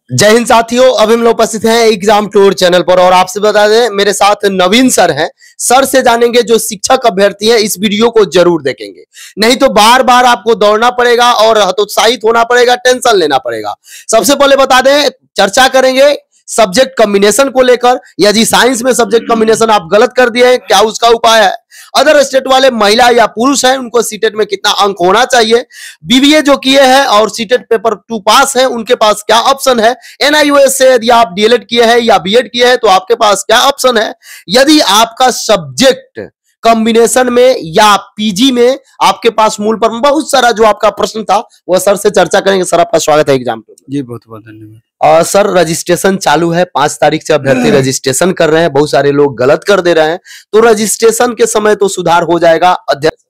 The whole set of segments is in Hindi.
जय हिंद साथियों, अभी हम लोग उपस्थित हैं एग्जाम टूर चैनल पर और आपसे बता दें मेरे साथ नवीन सर हैं। सर से जानेंगे जो शिक्षक अभ्यर्थी है, इस वीडियो को जरूर देखेंगे, नहीं तो बार बार आपको दौड़ना पड़ेगा और हतोत्साहित होना पड़ेगा, टेंशन लेना पड़ेगा। सबसे पहले बता दें, चर्चा करेंगे सब्जेक्ट कॉम्बिनेशन को लेकर। यदि साइंस में सब्जेक्ट कॉम्बिनेशन आप गलत कर दिए हैं, क्या उसका उपाय है? अदर स्टेट वाले महिला या पुरुष हैं, उनको सीटेट में कितना अंक होना चाहिए? बीबीए जो किए हैं और सीटेट पेपर 2 पास हैं, उनके पास क्या ऑप्शन है? एनआईओएस से यदि आप डीएलएड किए हैं या बीएड किए हैं तो आपके पास क्या ऑप्शन है? यदि आपका सब्जेक्ट कॉम्बिनेशन में या पीजी में आपके पास मूल पर बहुत सारा जो आपका प्रश्न था, वह सर से चर्चा करेंगे। सर, आपका स्वागत है एग्जाम पे। जी, बहुत बहुत धन्यवाद। सर, रजिस्ट्रेशन चालू है, 5 तारीख से अभ्यर्थी रजिस्ट्रेशन कर रहे हैं। बहुत सारे लोग गलत कर दे रहे हैं, तो रजिस्ट्रेशन के समय तो सुधार हो जाएगा अध्यक्ष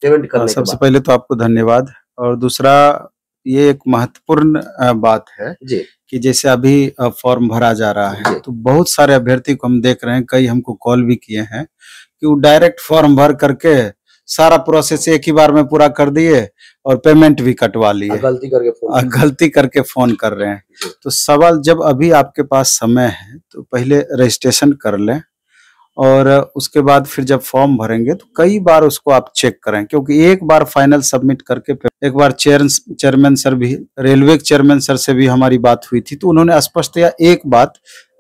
पेमेंट करने के बाद। सबसे पहले तो आपको धन्यवाद, और दूसरा ये एक महत्वपूर्ण बात है जी कि जैसे अभी फॉर्म भरा जा रहा है, तो बहुत सारे अभ्यर्थी को हम देख रहे हैं, कई हमको कॉल भी किए हैं कि वो डायरेक्ट फॉर्म भर करके सारा प्रोसेस एक ही बार में पूरा कर दिए और पेमेंट भी कटवा लिए, गलती करके फोन कर रहे हैं। तो सवाल, जब अभी आपके पास समय है तो पहले रजिस्ट्रेशन कर लें, और उसके बाद फिर जब फॉर्म भरेंगे तो कई बार उसको आप चेक करें, क्योंकि एक बार फाइनल सबमिट करके एक बार चेयरमैन सर भी, रेलवे के चेयरमैन सर से भी हमारी बात हुई थी, तो उन्होंने स्पष्टतया एक बात,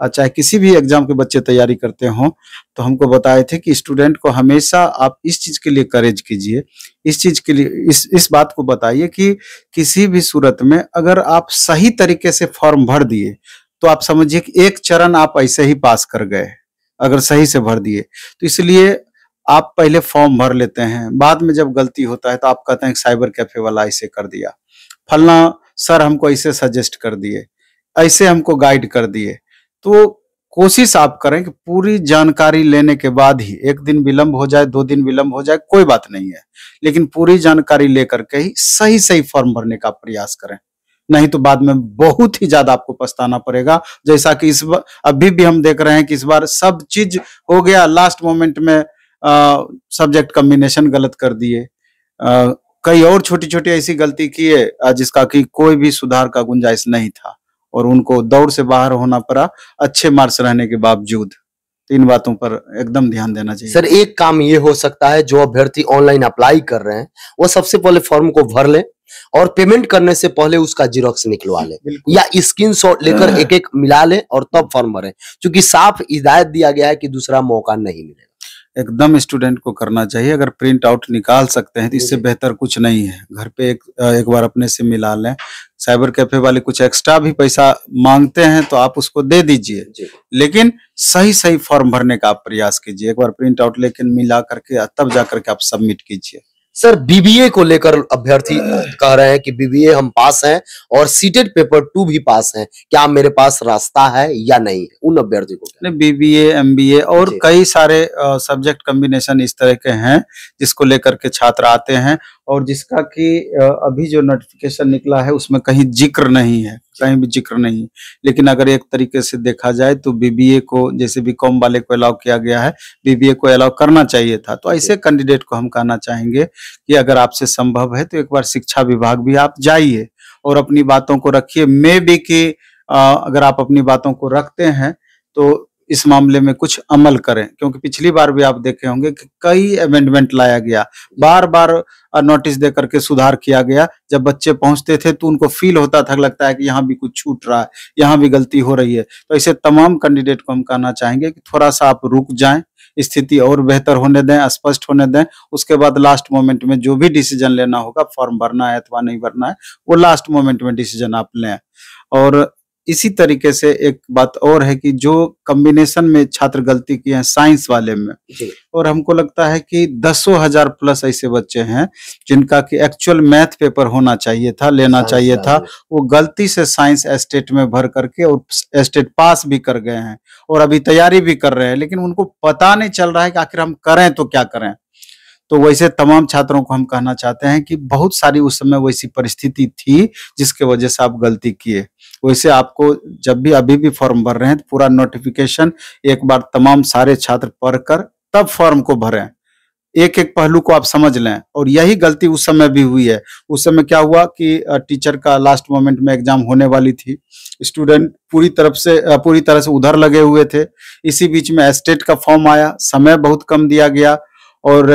चाहे किसी भी एग्जाम के बच्चे तैयारी करते हों, तो हमको बताए थे कि स्टूडेंट को हमेशा आप इस चीज के लिए करेज कीजिए, इस चीज के लिए इस बात को बताइए कि किसी भी सूरत में अगर आप सही तरीके से फॉर्म भर दिए तो आप समझिए कि एक चरण आप ऐसे ही पास कर गए, अगर सही से भर दिए। तो इसलिए आप पहले फॉर्म भर लेते हैं, बाद में जब गलती होता है तो आप कहते हैं साइबर कैफे वाला ऐसे कर दिया, फलना सर हमको ऐसे सजेस्ट कर दिए, ऐसे हमको गाइड कर दिए। तो कोशिश आप करें कि पूरी जानकारी लेने के बाद ही, एक दिन विलंब हो जाए, 2 दिन विलंब हो जाए, कोई बात नहीं है, लेकिन पूरी जानकारी लेकर के ही सही फॉर्म भरने का प्रयास करें, नहीं तो बाद में बहुत ही ज्यादा आपको पछताना पड़ेगा। जैसा कि इस बार अभी भी हम देख रहे हैं कि इस बार सब चीज हो गया, लास्ट मोमेंट में सब्जेक्ट कॉम्बिनेशन गलत कर दिए, कई और छोटी छोटी ऐसी गलती किए जिसका कि कोई भी सुधार का गुंजाइश नहीं था, और उनको दौड़ से बाहर होना पड़ा अच्छे मार्क्स रहने के बावजूद। इन बातों पर एकदम ध्यान देना चाहिए। सर, एक काम ये हो सकता है, जो अभ्यर्थी ऑनलाइन अप्लाई कर रहे हैं वो सबसे पहले फॉर्म को भर लें और पेमेंट करने से पहले उसका जीरोक्स निकलवा ले या स्क्रीनशॉट लेकर एक मिला ले और तब फॉर्म भरें, क्योंकि साफ हिदायत दिया गया है कि दूसरा मौका नहीं मिलेगा। एकदम स्टूडेंट को करना चाहिए, अगर प्रिंट आउट निकाल सकते हैं तो इससे बेहतर कुछ नहीं है। घर पे एक बार अपने से मिला लें। साइबर कैफे वाले कुछ एक्स्ट्रा भी पैसा मांगते हैं तो आप उसको दे दीजिए, लेकिन सही फॉर्म भरने का आप प्रयास कीजिए। एक बार प्रिंट आउट लेकर मिला करके तब जा करके आप सबमिट कीजिए। सर, बीबीए को लेकर अभ्यर्थी कह रहे हैं कि बीबीए हम पास हैं और सीटेट पेपर 2 भी पास हैं, क्या मेरे पास रास्ता है या नहीं? उन अभ्यर्थी को बीबीए, एमबीए और कई सारे सब्जेक्ट कॉम्बिनेशन इस तरह के हैं जिसको लेकर के छात्र आते हैं, और जिसका कि अभी जो नोटिफिकेशन निकला है उसमें कहीं जिक्र नहीं है, कहीं भी जिक्र नहीं। लेकिन अगर एक तरीके से देखा जाए तो बीबीए को, जैसे बीकॉम वाले को अलाउ किया गया है, बीबीए को अलाउ करना चाहिए था। तो ऐसे कैंडिडेट को हम कहना चाहेंगे कि अगर आपसे संभव है तो एक बार शिक्षा विभाग भी आप जाइए और अपनी बातों को रखिए। मे बी कि अगर आप अपनी बातों को रखते हैं तो इस मामले में कुछ अमल करें, क्योंकि पिछली बार भी आप देखे होंगे कि कई अमेंडमेंट लाया गया, बार बार नोटिस दे करके सुधार किया गया। जब बच्चे पहुंचते थे तो उनको फील होता था, लगता है कि यहाँ भी कुछ छूट रहा है, यहाँ भी गलती हो रही है। तो ऐसे तमाम कैंडिडेट को हम कहना चाहेंगे कि थोड़ा सा आप रुक जाएं, स्थिति और बेहतर होने दें, स्पष्ट होने दें। उसके बाद लास्ट मोमेंट में जो भी डिसीजन लेना होगा, फॉर्म भरना है अथवा नहीं भरना है, वो लास्ट मोमेंट में डिसीजन आप लें। और इसी तरीके से एक बात और है कि जो कॉम्बिनेशन में छात्र गलती किए हैं साइंस वाले में, और हमको लगता है कि 10,000 प्लस ऐसे बच्चे हैं जिनका कि एक्चुअल मैथ पेपर होना चाहिए था, लेना चाहिए था, वो गलती से साइंस एस्टेट में भर करके और एस्टेट पास भी कर गए हैं और अभी तैयारी भी कर रहे हैं, लेकिन उनको पता नहीं चल रहा है कि आखिर हम करें तो क्या करें। तो वैसे तमाम छात्रों को हम कहना चाहते हैं कि बहुत सारी उस समय वैसी परिस्थिति थी जिसके वजह से आप गलती किए। वैसे आपको जब भी अभी भी फॉर्म भर रहे हैं तो पूरा नोटिफिकेशन एक बार तमाम सारे छात्र पढ़कर तब फॉर्म को भरें, एक एक पहलू को आप समझ लें। और यही गलती उस समय भी हुई है। उस समय क्या हुआ कि टीचर का लास्ट मोमेंट में एग्जाम होने वाली थी, स्टूडेंट पूरी तरह से उधर लगे हुए थे। इसी बीच में स्टेट का फॉर्म आया, समय बहुत कम दिया गया और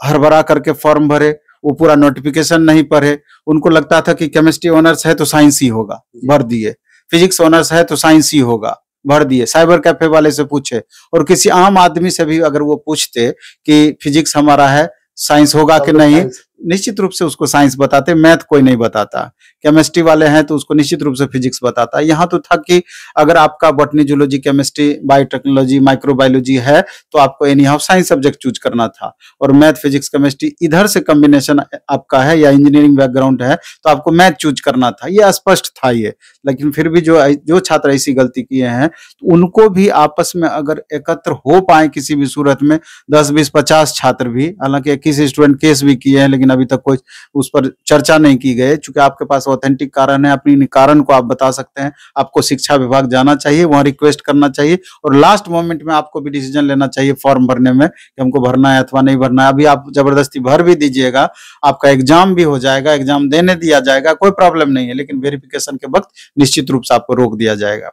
हड़बड़ा करके फॉर्म भरे, वो पूरा नोटिफिकेशन नहीं पढ़े। उनको लगता था कि केमिस्ट्री ऑनर्स है तो साइंस ही होगा, भर दिए। फिजिक्स ऑनर्स है तो साइंस ही होगा, भर दिए। साइबर कैफे वाले से पूछे, और किसी आम आदमी से भी अगर वो पूछते कि फिजिक्स हमारा है, साइंस होगा कि नहीं, निश्चित रूप से उसको साइंस बताते, मैथ कोई नहीं बताता। केमिस्ट्री वाले हैं तो उसको निश्चित रूप से फिजिक्स बताता। यहाँ तो था कि अगर आपका botany, zoology, chemistry, biotechnology, microbiology है तो आपको any how science subject choose करना था। और मैथ, फिजिक्स, केमिस्ट्री इधर से कॉम्बिनेशन आपका है या इंजीनियरिंग बैकग्राउंड है तो आपको मैथ चूज करना था। ये स्पष्ट था ये। लेकिन फिर भी जो छात्र ऐसी गलती किए हैं तो उनको भी आपस में अगर एकत्र हो पाए किसी भी सूरत में, 10, 20, 50 छात्र भी, हालांकि 21 स्टूडेंट केस भी किए हैं लेकिन अभी तक कोई उस पर चर्चा नहीं की गई। चूंकि आपके पास ऑथेंटिक कारण है, अपनी कारण को आप बता सकते हैं। आपको शिक्षा विभाग जाना चाहिए, वहां रिक्वेस्ट करना चाहिए और लास्ट मोमेंट में आपको भी डिसीजन लेना चाहिए फॉर्म भरने में कि हमको भरना है अथवा नहीं भरना है। अभी आप जबरदस्ती भर भी दीजिएगा, आपका एग्जाम भी हो जाएगा, एग्जाम देने दिया जाएगा, कोई प्रॉब्लम नहीं है, लेकिन वेरिफिकेशन के वक्त निश्चित रूप से आपको रोक दिया जाएगा।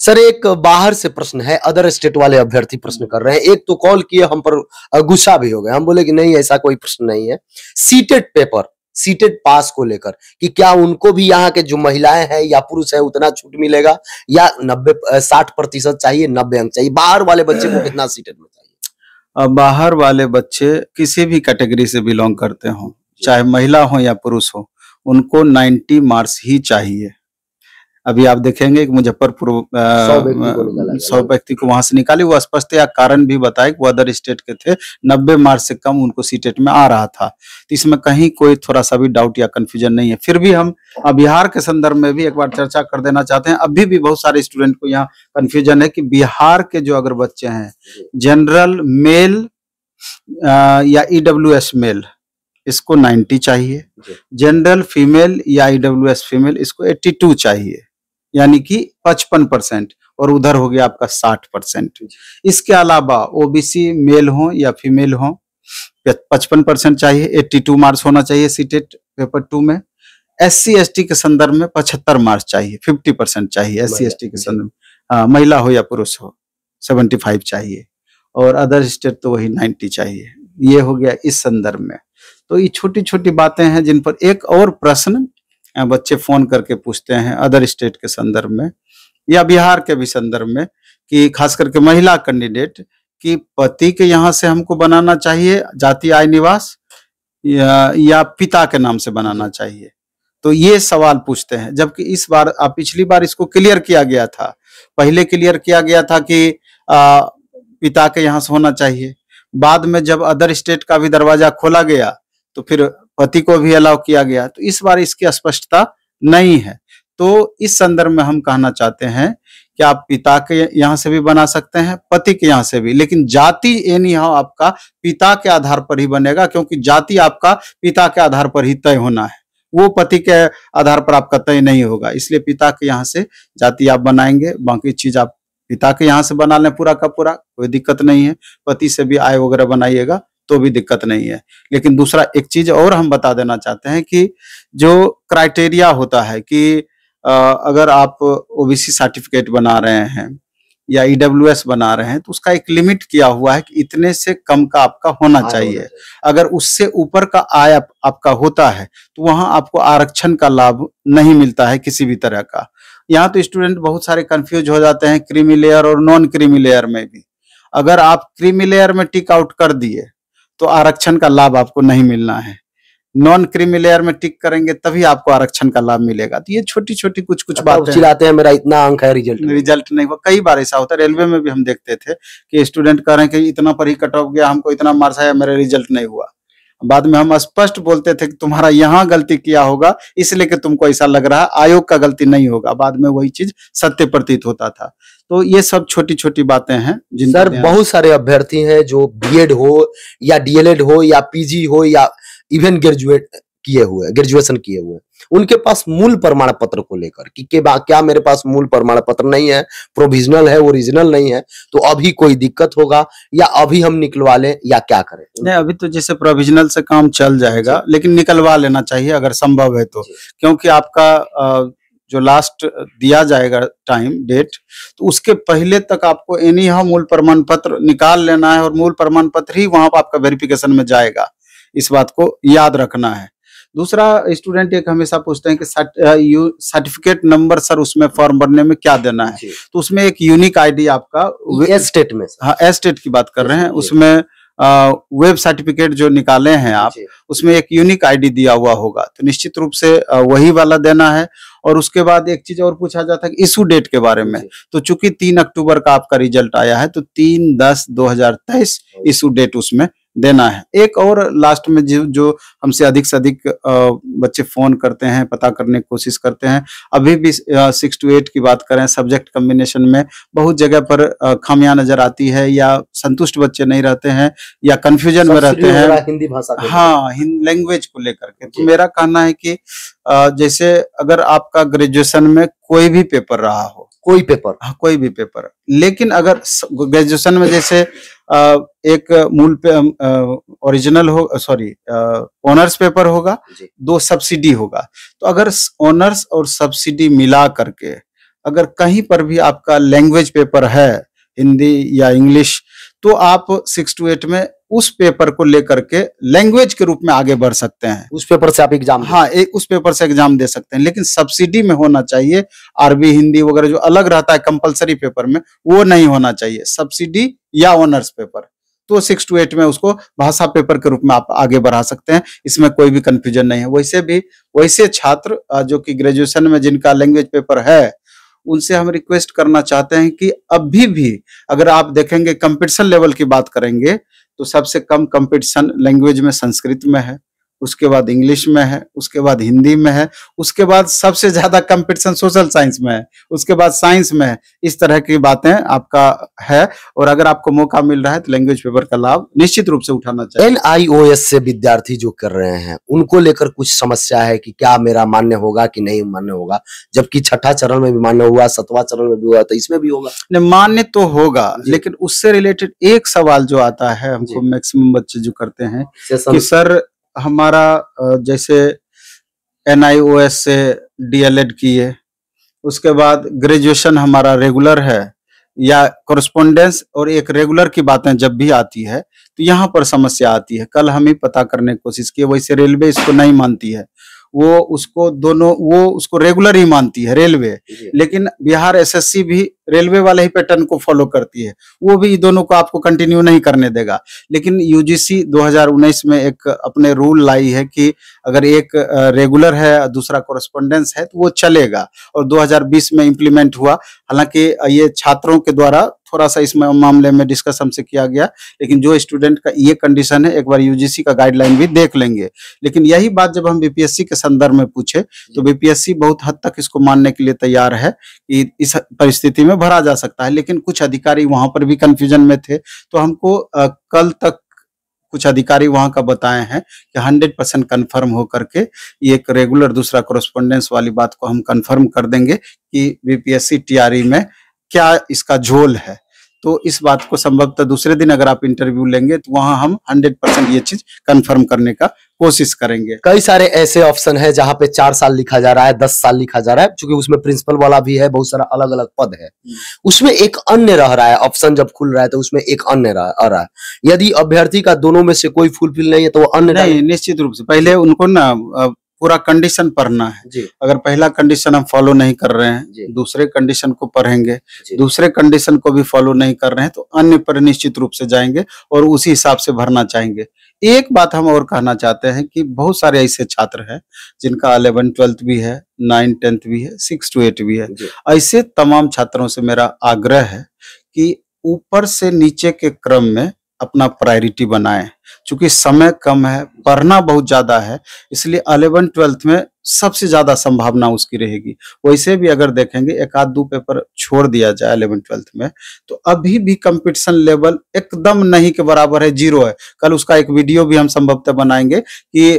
सर, एक बाहर से प्रश्न है, अदर स्टेट वाले अभ्यर्थी प्रश्न कर रहे हैं। एक तो कॉल किए, हम पर गुस्सा भी हो गया। हम बोले कि नहीं, ऐसा कोई प्रश्न नहीं है। सीटेट पेपर, सीटेट पास को लेकर कि क्या उनको भी यहाँ के जो महिलाएं हैं या पुरुष है उतना छूट मिलेगा या 60% चाहिए, 90 अंक चाहिए? बाहर वाले बच्चे को कितना सीटेट में चाहिए? बाहर वाले बच्चे किसी भी कैटेगरी से बिलोंग करते हो, चाहे महिला हो या पुरुष हो, उनको 90 मार्क्स ही चाहिए। अभी आप देखेंगे कि मुजफ्फरपुर 100 व्यक्ति को वहां से निकाले, वो स्पष्ट या कारण भी बताए कि वो अदर स्टेट के थे, 90 मार्क्स से कम उनको सीटेट में आ रहा था। तो इसमें कहीं कोई थोड़ा सा भी डाउट या कंफ्यूजन नहीं है। फिर भी हम बिहार के संदर्भ में भी एक बार चर्चा कर देना चाहते हैं। अभी भी बहुत सारे स्टूडेंट को यहाँ कंफ्यूजन है कि बिहार के जो अगर बच्चे हैं, जनरल मेल या EWS मेल, इसको 90 चाहिए। जनरल फीमेल या EWS फीमेल, इसको 82 चाहिए, यानी कि 55%। और उधर हो गया आपका 60%। इसके अलावा OBC मेल हो या फीमेल हो, 55% चाहिए, 82 मार्क्स होना चाहिए सीटेट पेपर 2 में। SC ST के संदर्भ में 75 मार्क्स चाहिए, 50% चाहिए SC ST के संदर्भ में। महिला हो या पुरुष हो 75 चाहिए, और अदर स्टेट तो वही 90 चाहिए। ये हो गया इस संदर्भ में। तो ये छोटी छोटी बातें हैं जिन पर एक और प्रश्न बच्चे फोन करके पूछते हैं अदर स्टेट के संदर्भ में या बिहार के भी संदर्भ में, कि खास करके महिला कैंडिडेट, कि पति के यहाँ से हमको बनाना चाहिए जाति आय निवास या पिता के नाम से बनाना चाहिए। तो ये सवाल पूछते हैं, जबकि इस बार पिछली बार इसको क्लियर किया गया था। पहले क्लियर किया गया था कि पिता के यहाँ से होना चाहिए। बाद में जब अदर स्टेट का भी दरवाजा खोला गया तो फिर पति को भी अलाउ किया गया। तो इस बार इसकी स्पष्टता नहीं है। तो इस संदर्भ में हम कहना चाहते हैं कि आप पिता के यहाँ से भी बना सकते हैं, पति के यहाँ से भी, लेकिन जाति एनी हाउ आपका पिता के आधार पर ही बनेगा, क्योंकि जाति आपका पिता के आधार पर ही तय होना है, वो पति के आधार पर आपका तय नहीं होगा। इसलिए पिता के यहाँ से जाति आप बनाएंगे, बाकी चीज आप पिता के यहाँ से बना लें पूरा का पूरा, कोई दिक्कत नहीं है। पति से भी आय वगैरह बनाइएगा तो भी दिक्कत नहीं है। लेकिन दूसरा एक चीज और हम बता देना चाहते हैं कि जो क्राइटेरिया होता है कि अगर आप OBC सर्टिफिकेट बना रहे हैं या EWS बना रहे हैं तो उसका एक लिमिट किया हुआ है कि इतने से कम का आपका होना चाहिए। अगर उससे ऊपर का आय आपका होता है तो वहां आपको आरक्षण का लाभ नहीं मिलता है किसी भी तरह का। यहाँ तो स्टूडेंट बहुत सारे कंफ्यूज हो जाते हैं क्रीमी लेयर और नॉन क्रीमी लेयर में भी। अगर आप क्रीमी लेयर में टिक आउट कर दिए तो आरक्षण का लाभ आपको नहीं मिलना है, नॉन क्रीमी लेयर में टिक करेंगे तभी आपको आरक्षण का लाभ मिलेगा। तो ये छोटी छोटी कुछ बातें चिल्लाते हैं मेरा इतना अंक है, रिजल्ट नहीं हुआ। कई बार ऐसा होता है, रेलवे में भी हम देखते थे कि स्टूडेंट कह रहे हैं कि इतना पर ही कट ऑफ गया, हमको इतना मार्क्स आया, मेरा रिजल्ट नहीं हुआ। बाद में हम स्पष्ट बोलते थे कि तुम्हारा यहाँ गलती किया होगा इसलिए कि तुमको ऐसा लग रहा है, आयोग का गलती नहीं होगा। बाद में वही चीज सत्य प्रतीत होता था। तो ये सब छोटी छोटी बातें हैं जिन सर बहुत सारे अभ्यर्थी हैं जो BEd हो या DLED हो या PG हो या इवन ग्रेजुएट किए हुए, ग्रेजुएशन किए हुए, उनके पास मूल प्रमाण पत्र को लेकर कि क्या मेरे पास मूल प्रमाण पत्र नहीं है, प्रोविजनल है, ओरिजिनल नहीं है, तो अभी कोई दिक्कत होगा या अभी हम निकलवा लें या क्या करें? नहीं, अभी तो जैसे प्रोविजनल से काम चल जाएगा, लेकिन निकलवा लेना चाहिए अगर संभव है तो, क्योंकि आपका जो लास्ट दिया जाएगा टाइम डेट, तो उसके पहले तक आपको एनी हाउ मूल प्रमाण पत्र निकाल लेना है, और मूल प्रमाण पत्र ही वहां पर आपका वेरिफिकेशन में जाएगा। इस बात को याद रखना है। दूसरा, स्टूडेंट एक हमेशा पूछते हैं कि सर्टिफिकेट नंबर सर उसमें फॉर्म भरने में क्या देना है, तो उसमें एक यूनिक आईडी आपका एस्टेट में, हाँ एस्टेट की बात कर रहे हैं, उसमें वेब सर्टिफिकेट जो निकाले हैं आप, उसमें एक यूनिक आईडी दिया हुआ होगा, तो निश्चित रूप से वही वाला देना है। और उसके बाद एक चीज और पूछा जाता है कि इशू डेट के बारे में, तो चूंकि 3 अक्टूबर का आपका रिजल्ट आया है, तो 3/10/2023 इशू डेट उसमें देना है। एक और लास्ट में जो हमसे अधिक से अधिक बच्चे फोन करते हैं, पता करने की कोशिश करते हैं, अभी भी 6 to 8 की बात करें, सब्जेक्ट कॉम्बिनेशन में बहुत जगह पर खामियां नजर आती है, या संतुष्ट बच्चे नहीं रहते हैं, या कंफ्यूजन में रहते हैं हिंदी भाषा, हाँ लैंग्वेज को लेकर के। तो मेरा कहना है कि जैसे अगर आपका ग्रेजुएशन में कोई भी पेपर रहा हो, कोई पेपर, हाँ कोई भी पेपर, लेकिन अगर ग्रेजुएशन में जैसे एक मूल पे ओरिजिनल हो, सॉरी ऑनर्स पेपर होगा, 2 सब्सिडी होगा, तो अगर ऑनर्स और सब्सिडी मिला करके अगर कहीं पर भी आपका लैंग्वेज पेपर है, हिंदी या इंग्लिश, तो आप 6 to 8 में उस पेपर को लेकर के लैंग्वेज के रूप में आगे बढ़ सकते हैं। उस पेपर से आप एग्जाम, हाँ उस पेपर से एग्जाम दे सकते हैं, लेकिन सब्सिडी में होना चाहिए। अरबी हिंदी वगैरह जो अलग रहता है कंपलसरी पेपर में, वो नहीं होना चाहिए, सब्सिडी या ऑनर्स पेपर। तो 6 to 8 में उसको भाषा पेपर के रूप में आप आगे बढ़ा सकते हैं, इसमें कोई भी कंफ्यूजन नहीं है। वैसे छात्र जो कि ग्रेजुएशन में जिनका लैंग्वेज पेपर है, उनसे हम रिक्वेस्ट करना चाहते हैं कि अभी भी अगर आप देखेंगे कंपटीशन लेवल की बात करेंगे, तो सबसे कम कंपटीशन लैंग्वेज में संस्कृत में है, उसके बाद इंग्लिश में है, उसके बाद हिंदी में है, उसके बाद सबसे ज्यादा कंपटीशन सोशल साइंस में है, उसके बाद साइंस में है। इस तरह की बातें आपका है, और अगर आपको मौका मिल रहा है तो लैंग्वेज पेपर का लाभ निश्चित रूप से उठाना चाहिए। NIOS से विद्यार्थी जो कर रहे हैं, उनको लेकर कुछ समस्या है कि क्या मेरा मान्य होगा कि नहीं मान्य होगा, जबकि 6ठा चरण में भी मान्य हुआ, 7वां चरण में भी हुआ, तो इसमें भी होगा? नहीं, मान्य तो होगा, लेकिन उससे रिलेटेड एक सवाल जो आता है हमको, मैक्सिमम बच्चे जो करते हैं कि सर हमारा जैसे NIOS से DLED किए, उसके बाद ग्रेजुएशन हमारा रेगुलर है या कोरेस्पोंडेंस, और एक रेगुलर की बातें जब भी आती है तो यहाँ पर समस्या आती है। कल हम ही पता करने की कोशिश किए, वैसे रेलवे इसको नहीं मानती है, वो उसको रेगुलर ही मानती है रेलवे, लेकिन बिहार SSC भी रेलवे वाले ही पैटर्न को फॉलो करती है, वो भी दोनों को आपको कंटिन्यू नहीं करने देगा। लेकिन UGC 2019 में एक अपने रूल लाई है कि अगर एक रेगुलर है, दूसरा कोरेस्पोंडेंस है, तो वो चलेगा, और 2020 में इम्प्लीमेंट हुआ। हालांकि ये छात्रों के द्वारा थोड़ा सा इस मामले में डिस्कस हमसे किया गया, लेकिन जो स्टूडेंट का ये कंडीशन है, एक बार UGC का गाइडलाइन भी देख लेंगे। लेकिन यही बात जब हम BPSC के संदर्भ में पूछे, तो BPSC बहुत हद तक इसको मानने के लिए तैयार है कि इस परिस्थिति में भरा जा सकता है, लेकिन कुछ अधिकारी वहां पर भी कंफ्यूजन में थे। तो हमको कल तक कुछ अधिकारी वहां का बताए हैं कि 100% कंफर्म होकर के ये एक रेगुलर दूसरा कोरेस्पोंडेंस वाली बात को हम कंफर्म कर देंगे कि BPSC TRE में क्या इसका झोल है। तो इस बात को संभवतः दूसरे दिन अगर आप इंटरव्यू लेंगे, तो वहां हम 100% ये चीज कंफर्म करने का कोशिश करेंगे। कई सारे ऐसे ऑप्शन है जहां पे 4 साल लिखा जा रहा है, 10 साल लिखा जा रहा है, क्योंकि उसमें प्रिंसिपल वाला भी है, बहुत सारा अलग अलग पद है। उसमें एक अन्य रह रहा है, ऑप्शन जब खुल रहा है तो उसमें एक अन्य रह रहा है। यदि अभ्यर्थी का दोनों में से कोई फुलफिल नहीं है तो वो अन्य नहीं, निश्चित रूप से पहले उनको ना पूरा कंडीशन पढ़ना है। अगर पहला कंडीशन हम फॉलो नहीं कर रहे हैं, दूसरे कंडीशन को पढ़ेंगे, दूसरे कंडीशन को भी फॉलो नहीं कर रहे हैं, तो अन्य पर निश्चित रूप से जाएंगे और उसी हिसाब से भरना चाहेंगे। एक बात हम और कहना चाहते हैं कि बहुत सारे ऐसे छात्र हैं जिनका 11th 12th भी है, 9th 10th भी है, 6 to 8 भी है। ऐसे तमाम छात्रों से मेरा आग्रह है कि ऊपर से नीचे के क्रम में अपना प्रायोरिटी बनाएं। चूंकि समय कम है, पढ़ना बहुत ज्यादा है, इसलिए 11th 12th में सबसे ज्यादा संभावना उसकी रहेगी। वैसे भी अगर देखेंगे, एक आध 2 पेपर छोड़ दिया जाए 11th 12th में, तो अभी भी कंपटीशन लेवल एकदम नहीं के बराबर है, 0 है। कल उसका एक वीडियो भी हम संभवतः बनाएंगे कि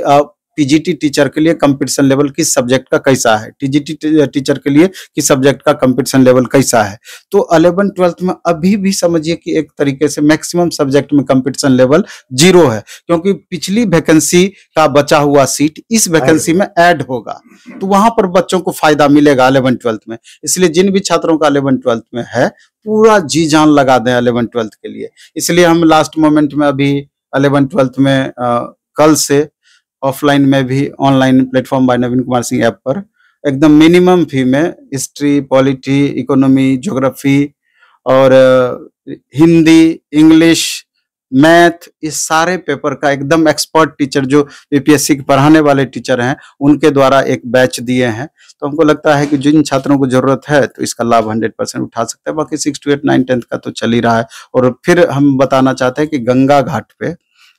पीजीटी टीचर के लिए कंपटीशन लेवल किस सब्जेक्ट का कैसा है, टीजीटी टीचर के लिए किस सब्जेक्ट का कंपटीशन लेवल कैसा है। तो 11th-12th में अभी भी समझिए कि एक तरीके से मैक्सिमम सब्जेक्ट में कंपटीशन लेवल 0 है, क्योंकि पिछली वैकेंसी का बचा हुआ सीट इस वैकेंसी में ऐड होगा, तो वहां पर बच्चों को फायदा मिलेगा 11th-12th में। इसलिए जिन भी छात्रों का 11th-12th में है पूरा जी जान लगा दें 11th-12th के लिए। इसलिए हम लास्ट मोमेंट में अभी 11th-12th में कल से ऑफलाइन में भी ऑनलाइन प्लेटफॉर्म बाय नवीन कुमार सिंह ऐप पर एकदम मिनिमम फी में हिस्ट्री, पॉलिटी, इकोनॉमी, ज्योग्राफी और हिंदी, इंग्लिश, मैथ, इस सारे पेपर का एकदम एक्सपर्ट टीचर जो यूपीएससी के पढ़ाने वाले टीचर हैं उनके द्वारा एक बैच दिए हैं। तो हमको लगता है कि जिन छात्रों को जरूरत है तो इसका लाभ 100% उठा सकते हैं। बाकी 6 to 8, 9, 10th का तो चल ही रहा है। और फिर हम बताना चाहते हैं कि गंगा घाट पे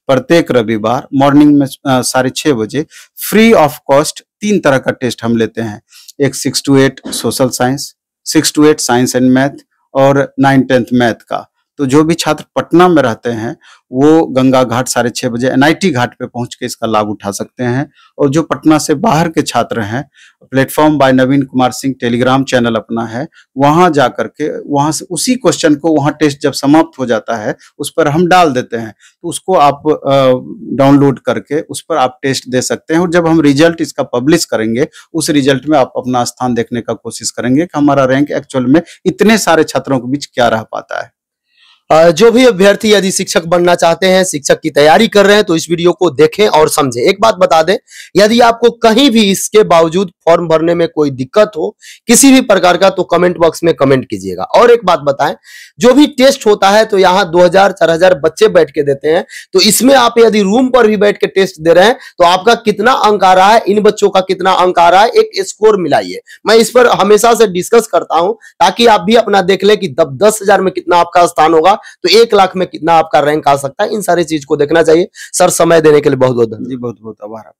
प्रत्येक रविवार मॉर्निंग में 6:30 बजे फ्री ऑफ कॉस्ट 3 तरह का टेस्ट हम लेते हैं। एक 6 to 8 social science, 6 to 8 science and math और 9, 10th मैथ का। तो जो भी छात्र पटना में रहते हैं वो गंगा घाट 6:30 बजे एनआईटी घाट पे पहुंच के इसका लाभ उठा सकते हैं। और जो पटना से बाहर के छात्र हैं, प्लेटफॉर्म बाय नवीन कुमार सिंह टेलीग्राम चैनल अपना है, वहां जा करके वहां से उसी क्वेश्चन को वहां टेस्ट जब समाप्त हो जाता है उस पर हम डाल देते हैं, तो उसको आप डाउनलोड करके उस पर आप टेस्ट दे सकते हैं। और जब हम रिजल्ट इसका पब्लिश करेंगे उस रिजल्ट में आप अपना स्थान देखने का कोशिश करेंगे कि हमारा रैंक एक्चुअल में इतने सारे छात्रों के बीच क्या रह पाता है। जो भी अभ्यर्थी यदि शिक्षक बनना चाहते हैं, शिक्षक की तैयारी कर रहे हैं, तो इस वीडियो को देखें और समझें। एक बात बता दें, यदि आपको कहीं भी इसके बावजूद फॉर्म भरने में कोई दिक्कत हो किसी भी प्रकार का, तो कमेंट बॉक्स में कमेंट कीजिएगा। और एक बात बताएं, जो भी टेस्ट होता है तो यहाँ 2000-4000 बच्चे बैठ के देते हैं, तो इसमें आप यदि रूम पर भी बैठ के टेस्ट दे रहे हैं तो आपका कितना अंक आ रहा है, इन बच्चों का कितना अंक आ रहा है, एक स्कोर मिलाइए। मैं इस पर हमेशा से डिस्कस करता हूं ताकि आप भी अपना देख ले कि 10,000 में कितना आपका स्थान होगा तो 1 लाख में कितना आपका रैंक आ सकता है। इन सारी चीज को देखना चाहिए। सर, समय देने के लिए बहुत बहुत धन्यवाद। जी, बहुत बहुत आभार।